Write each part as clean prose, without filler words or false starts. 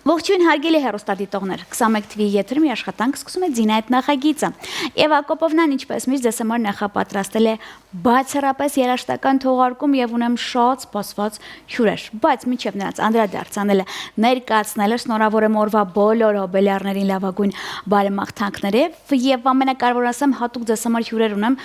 Ողջույն հարգելի հեռուստադիտողներ, 21 TV եթերում աշխատանք սկսում է Ձինա այդ նախագիծը։ Եվա Կոպովնան ինչպես միշտ ձեզ համար նախապատրաստել է բացառապես երաժշտական թողարկում եւ ունեմ շատ սպասված հյուրեր, բայց մինչեւ նրանց անդրադարձանելը ներկայացնելը շնորհավոր եմ օրվա բոլոր հոբելյարներին լավագույն բարեմաղթանքներով եւ ամենակարևորը ասեմ հատուկ ձեզ համար հյուրեր ունեմ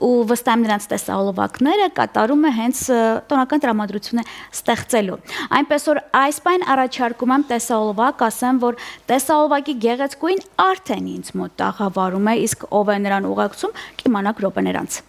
ու վստահ եմ նրանց տեսահոլովակները կատարում է հենց տոնական տրամադրությունը ստեղծելու։ Այնպես որ այս պայն առաջարկում եմ տեսահոլովակ, ասեմ, որ տեսահոլովակի գեղեցկույն արդեն ինձ մոտ տաղավարում է, իսկ ով է նրան ուղեկցում, կիմանաք րոպեներանց։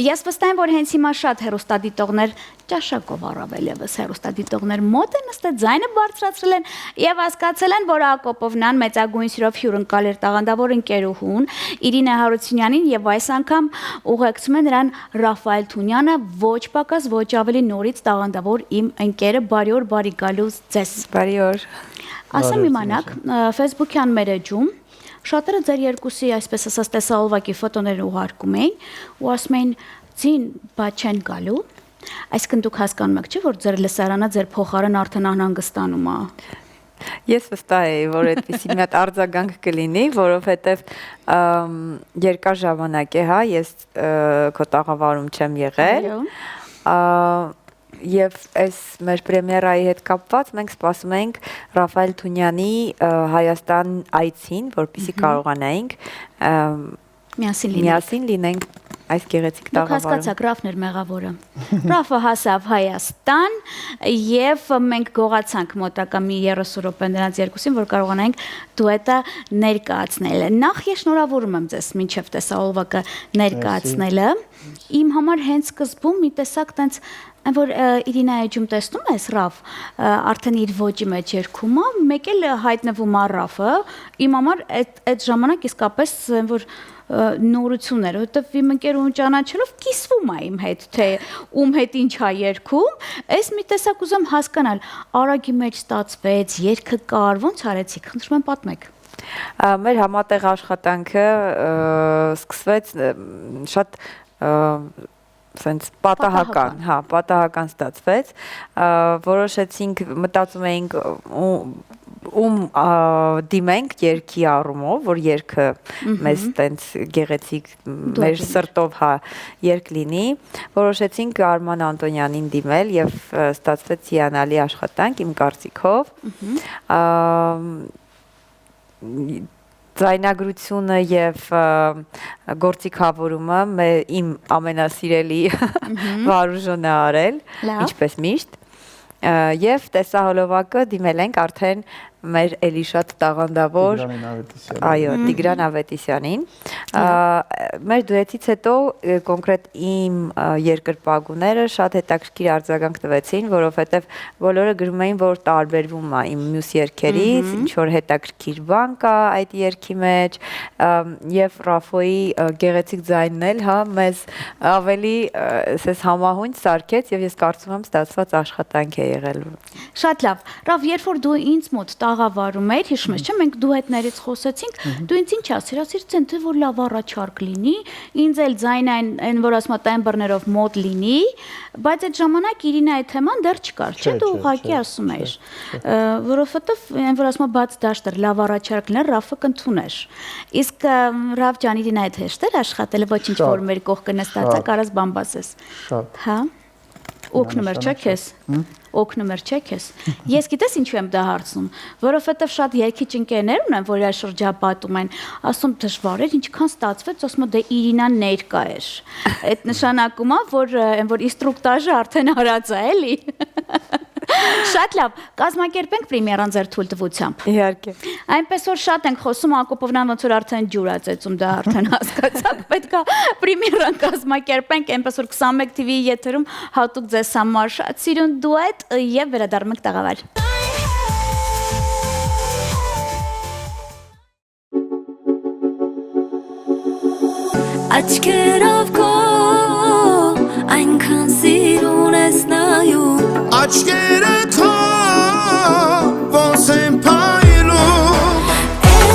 Ես վստահ եմ, որ հենց հիմա շատ հեռուստադիտողներ ճաշակով առավել ևս հեռուստադիտողներ մոտ են նստել, ձայնը բարձրացրել են եւ հասկացել են, որ Կոպովնան մեծագույն սիրով հյուրընկալ էր տաղանդավոր ընկերուհուն Իրինա Հարությունյանին եւ այս անգամ ուղեկցում է նրան Ռաֆայել Թունյանը, ոչ պակաս, ոչ ավելի նորից տաղանդավոր իմ ընկերը, բարի օր, բարի գալուս ձեզ։ Բարի օր։ Ասեմ իմանաք, Facebook-յան մեր էջում շատերը ձեր երկուսի, այսպես ասած, տեսահոլովակի ֆոտոներ ուղարկում էին ու ասում էին, «Ձին, բայց չեն գալու»։ Այսինքն դուք հասկանում եք, չէ՞, որ ձեր լսարանը, ձեր փոխարեն արդեն անհանգստանում է։ Ես վստահ եի, որ այդպիսի մի հատ արձագանք կլինի, որովհետև երկար ժամանակ է, հա, ես քո տաղավարում չեմ եղել։ Եվ այս մեր պրեմիերայի հետ կապված մենք սպասում ենք Ռաֆայել Թունյանի Հայաստան այցին, որպեսզի կարողանայինք միասին լինենք այս գեղեցիկ տաղավարում։ Դուք հասկացաք, Ռաֆն էր մեղավորը։ Ռաֆը հասավ Հայաստան եւ մենք գողացանք մոտակա մի 30 րոպե նրանց երկուսին, որ կարողանանք դուետը ներկայացնել։ Նախ ես շնորհավորում եմ ձեզ մինչև տեսահոլովակը ներկայացնելը։ Իմ համար հենց սկզբում մի տեսակ տենց որ Իրինայի ջում տեսնում ես Ռաֆ արդեն իր ոճի մեջ երգում է, մեկ էլ հայտնվում է Ռաֆը, իմ համար այդ ժամանակ իսկապես որ նորություն էր, որովհետև իմ ընկերուն ճանաչելով կիսվում է իմ հետ, թե ում հետ ինչ է երգում, այս մի տեսակ ուզում հասկանալ, արագի մեջ ստացվեց, երգը կար, ո՞նց արեցիք, խնդրում եմ պատմեք։ Մեր համատեղ աշխատանքը սկսվեց շատ սենց պատահական, հա, պատահական ստացվեց, որոշեցինք, մտածում էինք ում դիմենք երգի առումով, որ երգը մեզ տենց գեղեցիկ մեր սրտով հա երգ լինի, որոշեցինք Արման Անտոնյանին դիմել եւ ստացվեց հիանալի աշխատանք իմ կարծիքով։ Ձայնագրությունը եւ գործիքավորումը իմ ամենասիրելի Վարուժոնն է արել, ինչպես միշտ, եւ տեսահոլովակը դիմել ենք արդեն մեր էլի շատ տաղանդավոր Տիգրան Ավետիսյանին։ Մեր դուետից հետո կոնկրետ իմ երկրպագուները շատ հետաքրքիր արձագանք տվեցին, որովհետև բոլորը գրում էին, որ տարբերվում է իմ մյուս երգերից, ինչ որ հետաքրքիր բան կա այդ երգի մեջ, եւ Ռաֆոյի գեղեցիկ ձայնն էլ, հա, մեզ ավելի ասես համահունչ սարքեց եւ ես կարծում եմ ստացված աշխատանք է եղել։ Շատ լավ։ Ռաֆ, երբ որ դու ինձ մոտ տաղավարում էր, հիշում ես, չէ՞, մենք դուետներից խոսեցինք, դու ինձ ինչ ասիր, ասիր թե որ լավ առաջարկ լինի, ինձ էլ ձայնային, այն որ ասում եմ տեմբրներով մոտ լինի, բայց այդ ժամանակ Իրինայի թեման դեռ չկար, չէ՞, դու ուղղակի ասում ես, որովհետև այն որ ասում եմ բաց դաշտ էր, լավ առաջարկ լիներ, Ռաֆը կընդուներ։ Իսկ Ռաֆ ջան, Իրինայի հետ հեշտ էր աշխատել, ոչինչ որ մեր կողքը նստած է, կարաս բան բասես։ Շատ։ Հա։ Օգնում էր չէ՞ քեզ։ Օգնում էր չէ՞ քեզ։ Ես գիտես ինչու եմ դա հարցնում, որովհետև շատ երգիչ ընկերներ ունեն, որ իր շրջապատում են, ասում դժվար էր, ինչքան ստացվեց, ասում դե Իրինան ներկա էր։ Այդ նշանակում է, որ այն որ ինստրուկտաժը արդեն արած է, էլի։ Շատ լավ, կազմակերպենք պրեմիերան ձեր թույլտվությամբ։ Իհարկե։ Այնպես որ շատ ենք խոսում, Հակոբովնան ոնց որ արդեն ջուր է ծեծում, դա արդեն հասկացաք, պետք է պրեմիերան կազմակերպենք, այնպես որ 21 TV-ի եթերում հատուկ ձեզ համար շատ սիրուն դուետ եւ վերադառնում ենք տաղավար։ Աչքերով քո այնքան սիրուն ես նայում Աչքերը քո ոնց են փայլում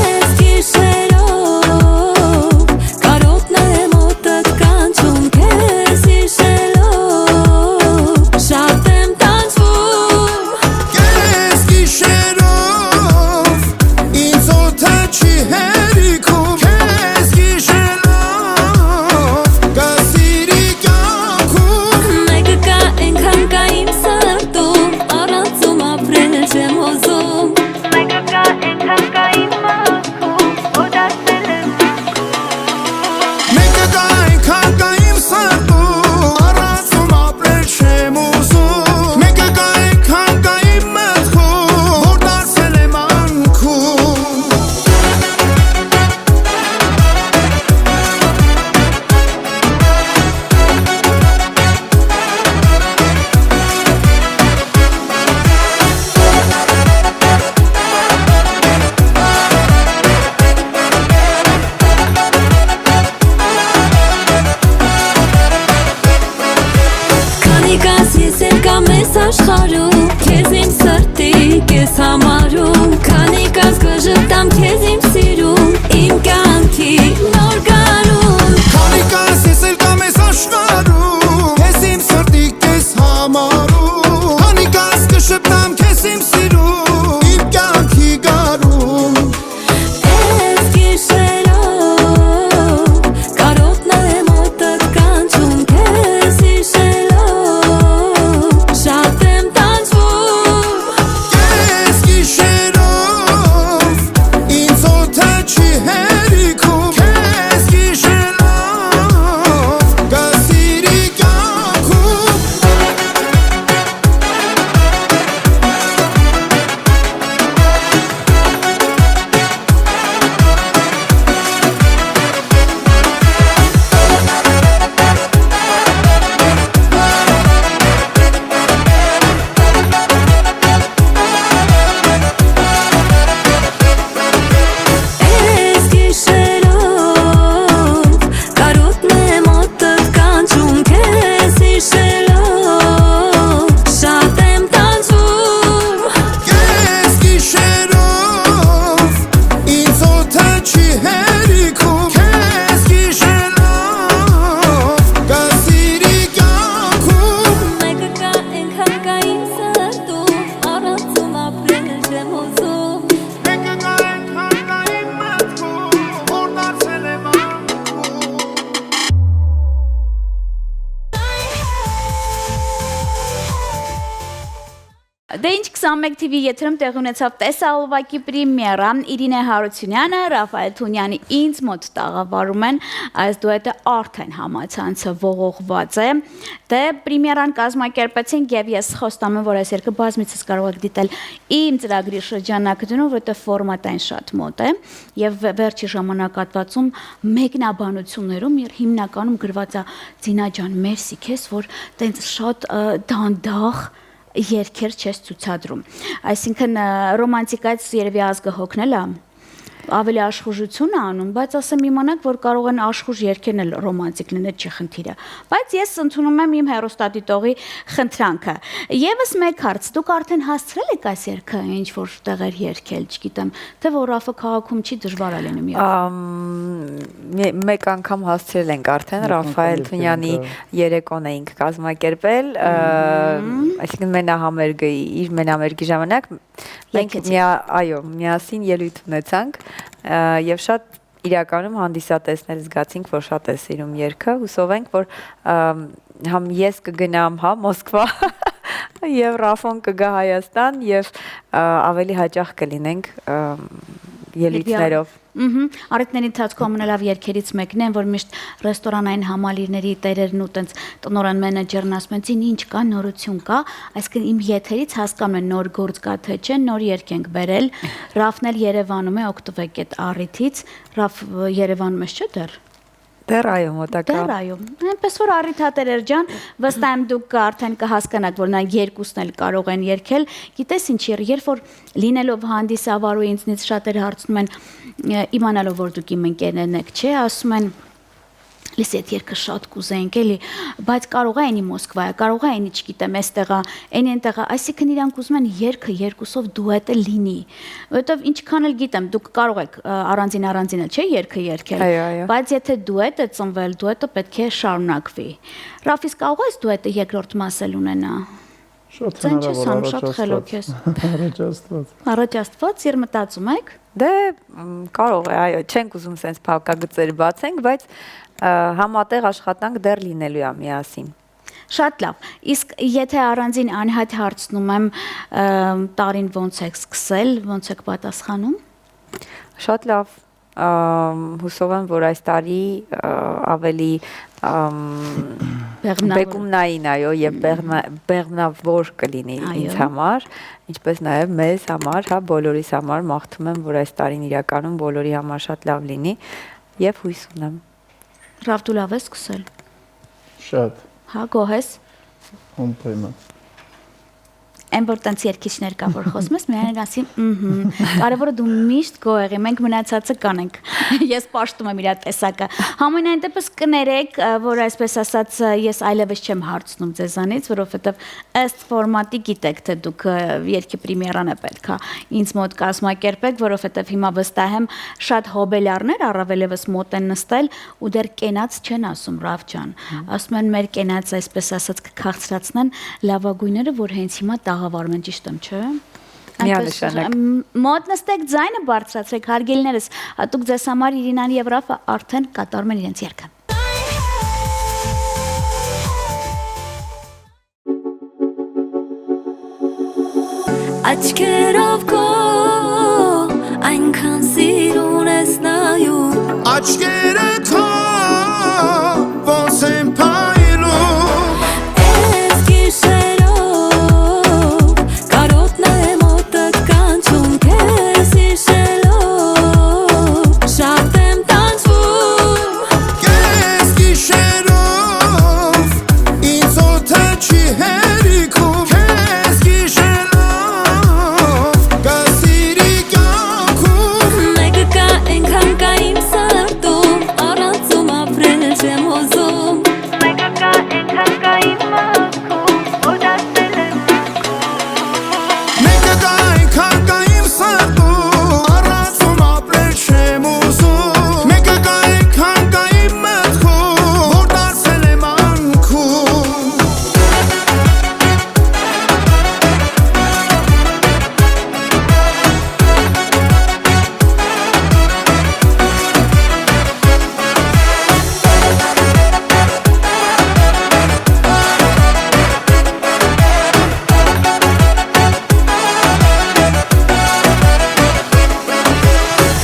Ես գիշերով կարոտն եմ մոտդ կանչում Քեզ հիշելով շատ եմ տանջվում Ես գիշերով ինձ օդը չի հերիքում Քեզ գիշերով կասիրի կյանքում Մեկը կա այնքան կա իմ սրտում Առանցում ապրել չեմ ուզում Մեկը կա այնքան կա իմ մաքքում Որ դարձել եմ Մեկը կա այնքան կա իմ սրտում Առանցում ապրել չեմ ուզում Մեկը կա այնքան կա իմ մտքում Որ դարձել եմ անքում չի հերիքում Քեզ գիշերով Գասիրի կյանքում Դե ինչ 21 TV եթերում տեղ ունեցավ տեսահոլովակի պրեմիերա Իրինե Հարությունյանը, Ռաֆայել Թունյանի ինձ մոտ տաղավարում են այս դուետը արդեն համացանցը ողողված է դե պրեմիերան կազմակերպեցինք եւ ես խոստանում եմ որ այս երգը բազմիցս կարող եք դիտել իմ ծրագրի շրջանակներում որտեղ ֆորմատային շատ մոտ է եւ վերջի ժամանակահատվածում մեկնաբանություններում հիմնականում գրված է Ձինա ջան մերսի քեզ որ տենց շատ դանդաղ երկեր չես ցուցադրում այսինքն ռոմանտիկայից երևի ազգը հոգնել է ավելի աշխուժություն է անում բայց ասեմ իմանաք որ կարող են աշխուժ երկերն էլ ռոմանտիկ լինել չի խնդիրը բայց ես ընդունում եմ իմ հեռուստադիտողի խնդրանքը եւս մեկ հարց դուք արդեն հասցրել եք այս երգը ինչ որ տեղեր երգել չգիտեմ թե որ Ռաֆը քաղաքում չի դժվար է լինում մեկ անգամ հասցրել ենք արդեն Ռաֆայել Թունյանի երեկոն էինք կազմակերպել այսինքն մենահամերգը իր մենահամերգի ժամանակ մենք միասին ելույթ ունեցանք եւ շատ իրականում հանդիսատեսներ զգացինք որ շատ է սիրում երգը հուսով ենք որ համ ես կգնամ հա Մոսկվա եւ Ռաֆոն կգա Հայաստան եւ ավելի հաճախ կլինենք ելույթներով Առիթների ընթացքում ամենալավ երգերից մեկն է, որ միշտ ռեստորանային համալիրների տերերն ու տենց տնօրեն մենեջերն ասում են, «Ինչ կա, նորություն կա», այսինքն իմ եթերից հասկանում են նոր գործ կա թե չէ, նոր երգ ենք բերել։ Ռաֆն էլ Երևանում է, օգտվեք այդ առիթից։ Ռաֆ Երևանում ես չէ՞ դեռ։ Դեռ այո, մոտակա։ Դեռ այո։ Այնպես որ առիթատերեր ջան, վստահ եմ դուք արդեն կհասկանաք, որ նա երկուսն էլ կարող են երգել։ Գիտես ինչ, երբ որ լինելով հանդիսավար ու ինձնից շատերը հարցնում են, իմանալով որ դուք իմ ընկերներն եք, չէ, ասում են լսի այդ երգը շատ կուզեինք էլի, բայց կարող է այնի Մոսկվայա, կարող է այնի, չգիտեմ, այստեղա, այնտեղա, այսինքն իրանք ուզում են երգը երկուսով դուետը լինի, որովհետև ինչքան էլ գիտեմ, դուք կարող եք առանձին էլ չէ երգը երգել, բայց եթե դուետ է ծնվել, դուետը պետք է շարունակվի։ Ռաֆիս կարող ես դուետը երկրորդ մասել ունենա։ Շատ հնարավոր Առաջ Աստված, իր մտածում եք։ Դե կարող է, այո, չենք ուզում sense փակագծեր բացենք, բայց համատեղ աշխատանք դեռ լինելու է միասին։ Շատ լավ։ Իսկ եթե առանձին անհայտ հարցնում եմ, տարին ոնց եք սկսել, ոնց եք պատասխանում։ Շատ լավ։ Հուսով եմ, որ այս տարի ավելի բեկումնային, այո, եւ բեղմնավոր կլինի ինձ համար, ինչպես նաեւ մեզ համար, հա, բոլորիս համար մաղթում եմ, որ այս տարին իրականում բոլորի համար շատ լավ լինի եւ հույս ունեմ։ Ռաֆ դու լավ ես սկսել։ Շատ։ Հա, գոհ ես։ Անպայման։ Այն որ տենց երկիչներ կա, որ խոսում ես, միայն ասի, կարևորը դու միշտ գոհ եղի, մենք մնացածը կանենք։ Ես պաշտում եմ իր տեսակը։ Համենայն դեպս կներեք, որ այսպես ասած ես այլևս չեմ հարցնում ձեզանից, որովհետև ըստ ֆորմատի գիտեք, թե դուք երգի պրեմիերան է պետքա ինձ մոտ կազմակերպեք, որովհետև հիմա վստահ եմ շատ հոբելյարներ առավելևս մոտ են նստել ու դեռ կենաց չեն ասում Ռաֆ ջան։ Ասում են մեր կենաց այսպես ասած կքաղցրացնեն լավագույնները, որ հենց հիմա տաղավարում են, ճիշտ եմ, չէ՞։ Միանշանակ։ Մոտ նստեք ձայնը բարձրացրեք, հարգելիներս, հատուկ ձեզ համար Իրինան եւ Ռաֆը արդեն կատարում են իրենց երգը։ Աչքերով քո այնքան սիրուն ես նայում Աչքերը քո ոնց են փայլում Ես գիշերով կարոտն է մոտդ կանչում Քեզ հիշելով շատ եմ տանջվում Ես գիշերով ինձ օդը չի հերիքում Քեզ գիշերով կասիրի կյանքում Մեկը կա ենքան կա իմ սրտում Առանցում ապրել չեմ ուզում Մեկը կա ենքան կա իմ մտքում Որ դարձել եմ Մեկը կա այնքան կա իմ սրտում Առանցում ապրել չեմ ուզում Մեկը կա այնքան կա իմ մտքում Որ դարձել եմ անքում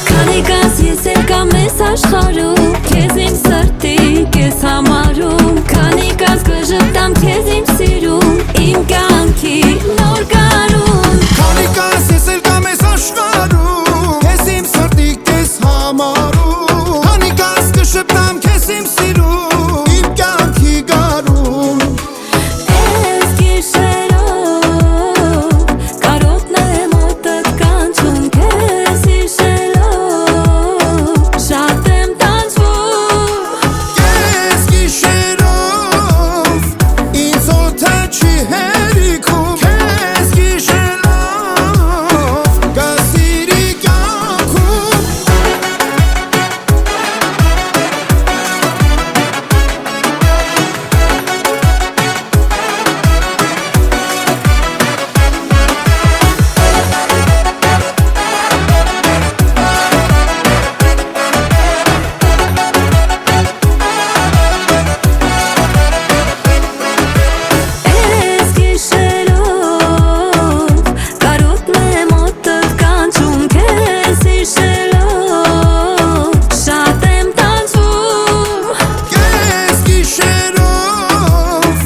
Քանի կաս ես էլ կամ ես աշխարում Քեզ իմ սրտի կես համարում Քանի կաս կժտամ քեզ իմ սիրում Իմ կյանքի նոր կարում Քանի կաս ես էլ կամ ես աշխարում Քեզ իմ սրտի կես համարում Քանի կաս կշպտամ քեզ իմ սիրում Իմ կյանքի գարում Ես գիշերով կարոտն է մոտդ կանչում Քեզ հիշելով շատ եմ տանջվում Ես գիշերով ինձ օդը չի հերիքում Քեզ գիշերով կասիրի կյանքում Ես գիշերով կարոտն է մոտդ կանչում Քեզ հիշելով շատ եմ տանջվում Ես գիշերով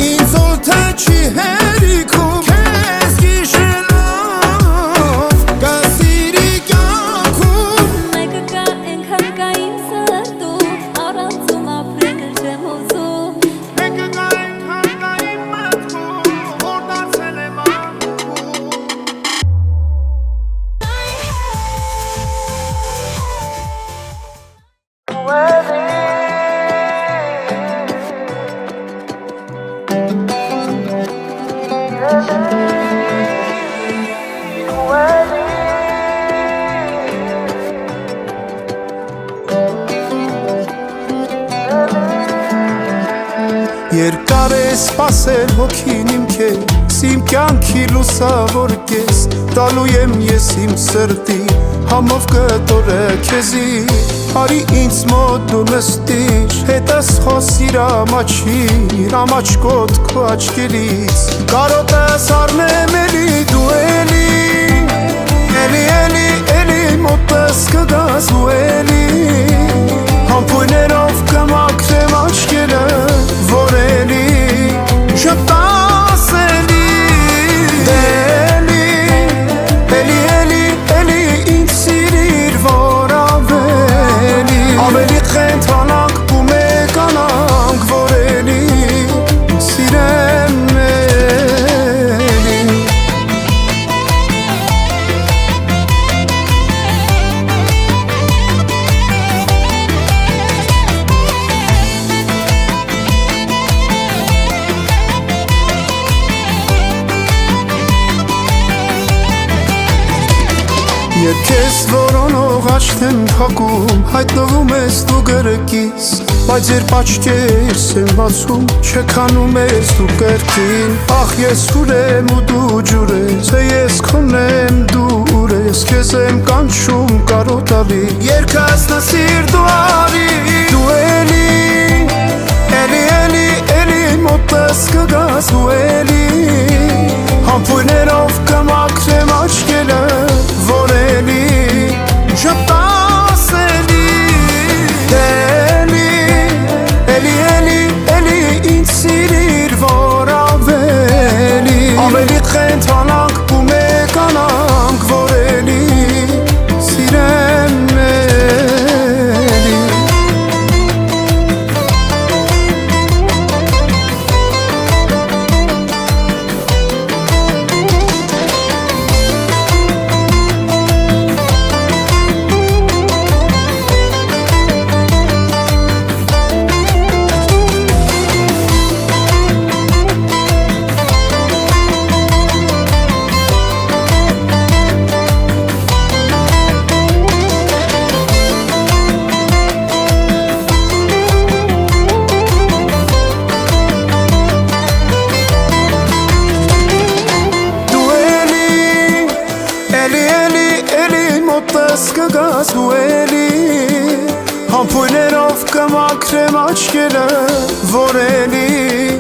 ինձ օդը չի հերիքում Քեզ գիշերով կասիրի կյանքում Մեկը կա ենքան կա իմ սրտում Առանցում ապրել չեմ ուզում Մեկը կա այնքան կա իմ մտքում Որ դարձել եմ անքում Երկար է սպասել հոգին իմ քեզ Իմ կյանքի լուսավոր կես Տալու եմ ես իմ սրտի Համով կտորը քեզի Արի ինձ մոտ դու նստիր Հետս խոսիր ամաչիր Ամաչկոտ քո աչքերից Կարոտս արնեմ էլի դու էլի Էլի մոտս կգաս ու էլի Համպույներով կմաքրեմ աչքերը Որ էլի շպտաս էլի Էլի ինձ սիրիր որ ավելի խենթանանք ու մեկանանք Որ էլի սիրեմ էլի Երբ քեզ որոնող աչքն եմ փակում Հայտնվում ես դու գրկից Բայց երբ աչքերս եմ բացում Չքանում ես դու կրկին Ախ ես ուր եմ ու դու ջուր ես Ես քոնն եմ դու ուր ես Քեզ եմ կանչում կարոտալի Երկաս նսիր դու արի Դու էլի մոտս կգաս ու էլի Համպույներով կմաքրեմ աչքերը Որ էլի շպտաս էլի Ամպույներով կմաքրեմ աչքերը, որ էլի